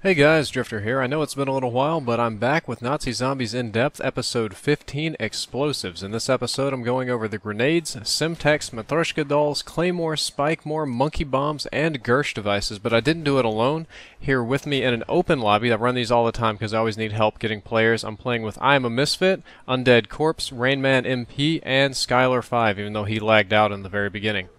Hey guys, Drifter here. I know it's been a little while, but I'm back with Nazi Zombies In Depth, episode 15, Explosives. In this episode, I'm going over the grenades, Semtex, Matroyshka Dolls, Claymore, Spikemore, monkey bombs, and Gersch devices, but I didn't do it alone. Here with me in an open lobby, I run these all the time because I always need help getting players. I'm playing with I Am a Misfit, Undead Corpse, Rainman MP, and Skylar5, even though he lagged out in the very beginning.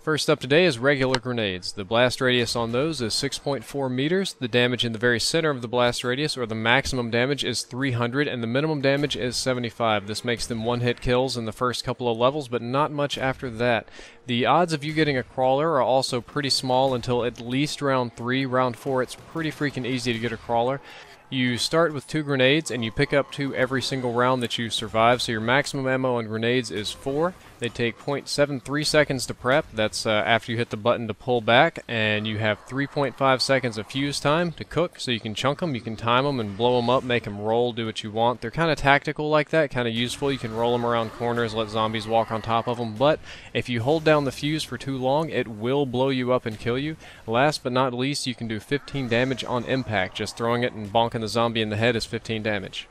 First up today is regular grenades. The blast radius on those is 6.4 meters. The damage in the very center of the blast radius, or the maximum damage, is 300, and the minimum damage is 75. This makes them one-hit kills in the first couple of levels, but not much after that. The odds of you getting a crawler are also pretty small until at least round 3. Round 4, it's pretty freaking easy to get a crawler. You start with 2 grenades, and you pick up 2 every single round that you survive, so your maximum ammo on grenades is 4. They take 0.73 seconds to prep. That's after you hit the button to pull back, and you have 3.5 seconds of fuse time to cook, so you can chunk them, you can time them and blow them up, make them roll, do what you want. They're kind of tactical like that, kind of useful. You can roll them around corners, let zombies walk on top of them, but if you hold down the fuse for too long, it will blow you up and kill you. Last but not least, you can do 15 damage on impact. Just throwing it and bonking the zombie in the head is 15 damage.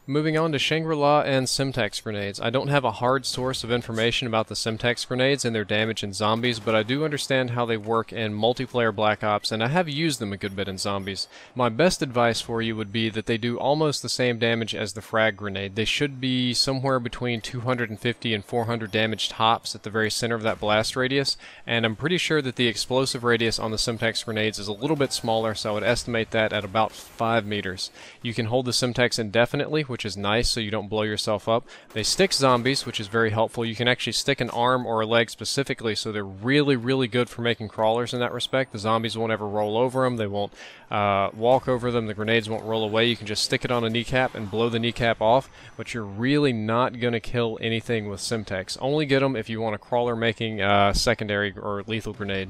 Moving on to Shangri-La and Semtex grenades. I don't have a hard source of information about the Semtex grenades and their damage in zombies, but I do understand how they work in multiplayer Black Ops, and I have used them a good bit in zombies. My best advice for you would be that they do almost the same damage as the Frag Grenade. They should be somewhere between 250 and 400 damage tops at the very center of that blast radius, and I'm pretty sure that the explosive radius on the Semtex grenades is a little bit smaller, so I would estimate that at about 5 meters. You can hold the Semtex indefinitely, which is nice so you don't blow yourself up. They stick zombies, which is very helpful. You can actually stick an arm or a leg specifically, so they're really, really good for making crawlers in that respect. The zombies won't ever roll over them. They won't walk over them. The grenades won't roll away. You can just stick it on a kneecap and blow the kneecap off, but you're really not going to kill anything with Semtex. Only get them if you want a crawler making secondary or lethal grenade.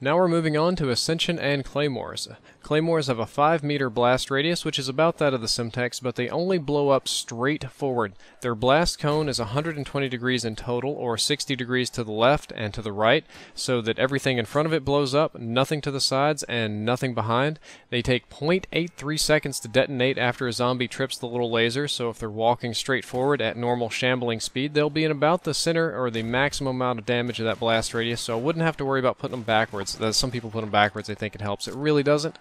Now we're moving on to Ascension and Claymores. Claymores have a 5-meter blast radius, which is about that of the Semtex, but they only blow up straight forward. Their blast cone is 120 degrees in total, or 60 degrees to the left and to the right, so that everything in front of it blows up, nothing to the sides, and nothing behind. They take 0.83 seconds to detonate after a zombie trips the little laser, so if they're walking straight forward at normal shambling speed, they'll be in about the center or the maximum amount of damage of that blast radius, so I wouldn't have to worry about putting them backwards. Some people put them backwards, they think it helps. It really doesn't.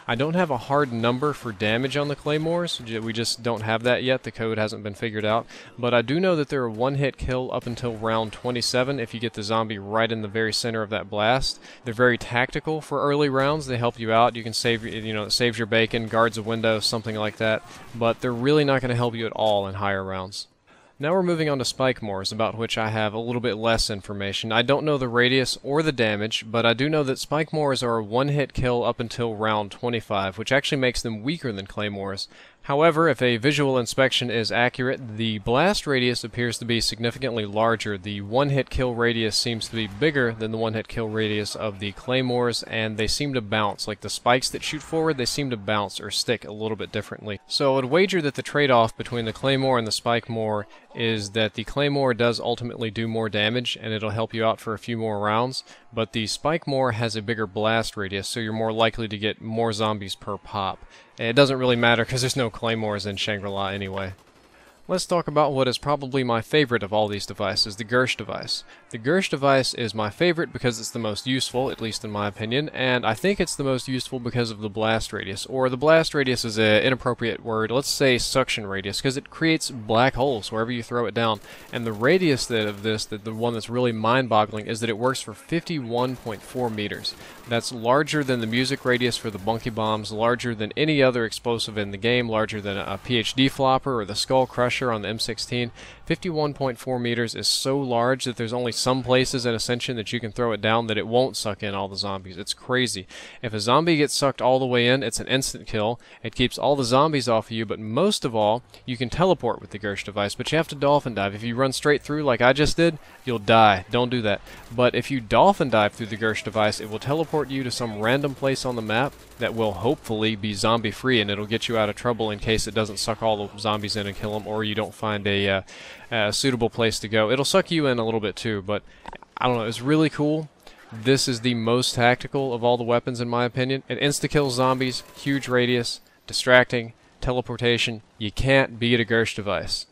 I don't have a hard number for damage on the Claymores. We just don't have that yet. The code hasn't been figured out. But I do know that they're a one-hit kill up until round 27 if you get the zombie right in the very center of that blast. They're very tactical for early rounds. They help you out. You can save, it saves your bacon, guards a window, something like that. But they're really not going to help you at all in higher rounds. Now we're moving on to Spikemores, about which I have a little bit less information. I don't know the radius or the damage, but I do know that Spikemores are a one-hit kill up until round 25, which actually makes them weaker than Claymores. However, if a visual inspection is accurate, the blast radius appears to be significantly larger. The one-hit kill radius seems to be bigger than the one-hit kill radius of the Claymores, and they seem to bounce. Like the spikes that shoot forward, they seem to bounce or stick a little bit differently. So I would wager that the trade-off between the Claymore and the Spikemore is that the Claymore does ultimately do more damage, and it'll help you out for a few more rounds, but the Spikemore has a bigger blast radius, so you're more likely to get more zombies per pop. And it doesn't really matter because there's no Claymores in Shangri-La anyway. Let's talk about what is probably my favorite of all these devices, the Gersch Device. The Gersch Device is my favorite because it's the most useful, at least in my opinion, and I think it's the most useful because of the blast radius. Or the blast radius is an inappropriate word, let's say suction radius, because it creates black holes wherever you throw it down. And the radius of this, the one that's really mind-boggling, is that it works for 51.4 meters. That's larger than the music radius for the monkey bombs, larger than any other explosive in the game, larger than a PhD flopper or the Skull Crusher on the M16. 51.4 meters is so large that there's only some places in Ascension that you can throw it down that it won't suck in all the zombies. It's crazy. If a zombie gets sucked all the way in, it's an instant kill. It keeps all the zombies off of you, but most of all, you can teleport with the Gersch Device, but you have to dolphin dive. If you run straight through like I just did, you'll die. Don't do that. But if you dolphin dive through the Gersch Device, it will teleport you to some random place on the map that will hopefully be zombie free, and it'll get you out of trouble in case it doesn't suck all the zombies in and kill them, or you don't find a suitable place to go. It'll suck you in a little bit too, but I don't know, it's really cool. this is the most tactical of all the weapons in my opinion. It insta-kills zombies, huge radius, distracting, teleportation. You can't beat a Gersch Device.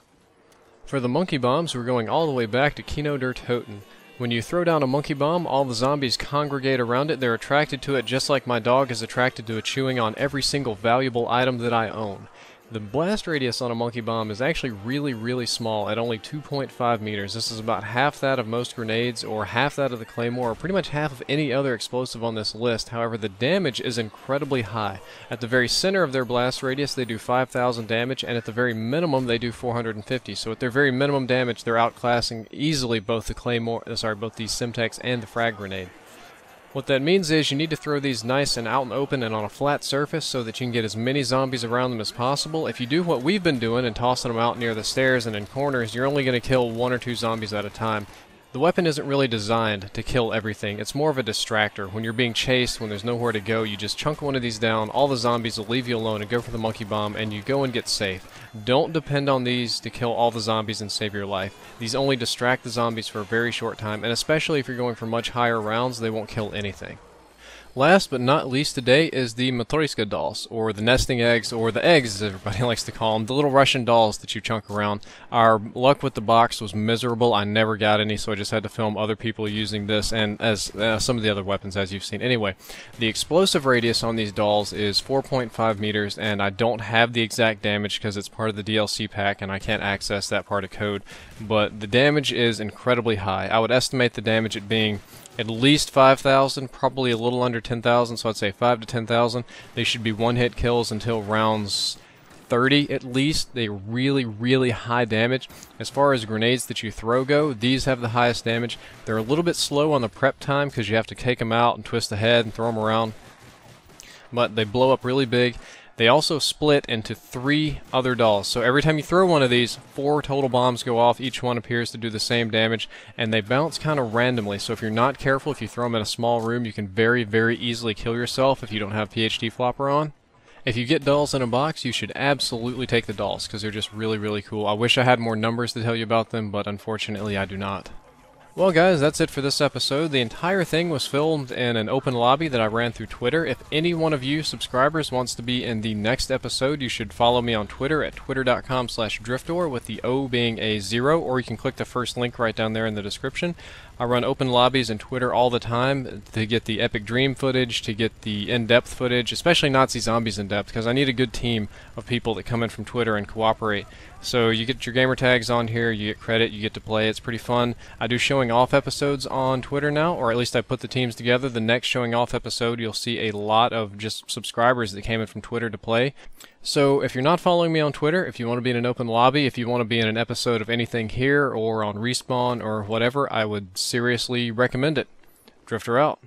For the monkey bombs, we're going all the way back to Kino der Toten. When you throw down a monkey bomb, all the zombies congregate around it. They're attracted to it just like my dog is attracted to chewing on every single valuable item that I own. The blast radius on a monkey bomb is actually really small at only 2.5 meters. This is about half that of most grenades, or half that of the Claymore, or pretty much half of any other explosive on this list. However, the damage is incredibly high. At the very center of their blast radius, they do 5,000 damage, and at the very minimum, they do 450. So at their very minimum damage, they're outclassing easily both the both the Semtex and the Frag Grenade. What that means is you need to throw these nice and out and open and on a flat surface so that you can get as many zombies around them as possible. If you do what we've been doing and tossing them out near the stairs and in corners, you're only going to kill 1 or 2 zombies at a time. The weapon isn't really designed to kill everything. It's more of a distractor. When you're being chased, when there's nowhere to go, you just chunk one of these down, all the zombies will leave you alone and go for the monkey bomb, and you go and get safe. Don't depend on these to kill all the zombies and save your life. These only distract the zombies for a very short time, and especially if you're going for much higher rounds, they won't kill anything. Last but not least today is the Matroyshka Dolls, or the nesting eggs, or the eggs as everybody likes to call them, the little Russian dolls that you chunk around. Our luck with the box was miserable. I never got any, so I just had to film other people using this, and as some of the other weapons as you've seen. Anyway, the explosive radius on these dolls is 4.5 meters, and I don't have the exact damage because it's part of the DLC pack and I can't access that part of code, but the damage is incredibly high. I would estimate the damage at being at least 5,000, probably a little under 10,000, so I'd say 5 to 10,000. They should be one-hit kills until rounds 30 at least. They're really high damage. As far as grenades that you throw go, these have the highest damage. They're a little bit slow on the prep time because you have to take them out and twist the head and throw them around, but they blow up really big. They also split into 3 other dolls, so every time you throw one of these, 4 total bombs go off. Each one appears to do the same damage, and they bounce kind of randomly, so if you're not careful, if you throw them in a small room, you can very easily kill yourself if you don't have PhD flopper on. If you get dolls in a box, you should absolutely take the dolls, because they're just really cool. I wish I had more numbers to tell you about them, but unfortunately I do not. Well guys, that's it for this episode. The entire thing was filmed in an open lobby that I ran through Twitter. If any one of you subscribers wants to be in the next episode, you should follow me on Twitter at twitter.com/driftor, with the O being a 0, or you can click the first link right down there in the description. I run open lobbies in Twitter all the time to get the epic dream footage, to get the in-depth footage, especially Nazi Zombies in-depth, because I need a good team of people that come in from Twitter and cooperate. So you get your gamer tags on here, you get credit, you get to play. It's pretty fun. I do showing off episodes on Twitter now, or at least I put the teams together. The next showing off episode, you'll see a lot of just subscribers that came in from Twitter to play. So if you're not following me on Twitter, if you want to be in an open lobby, if you want to be in an episode of anything here or on Respawn or whatever, I would seriously recommend it. Drifter out.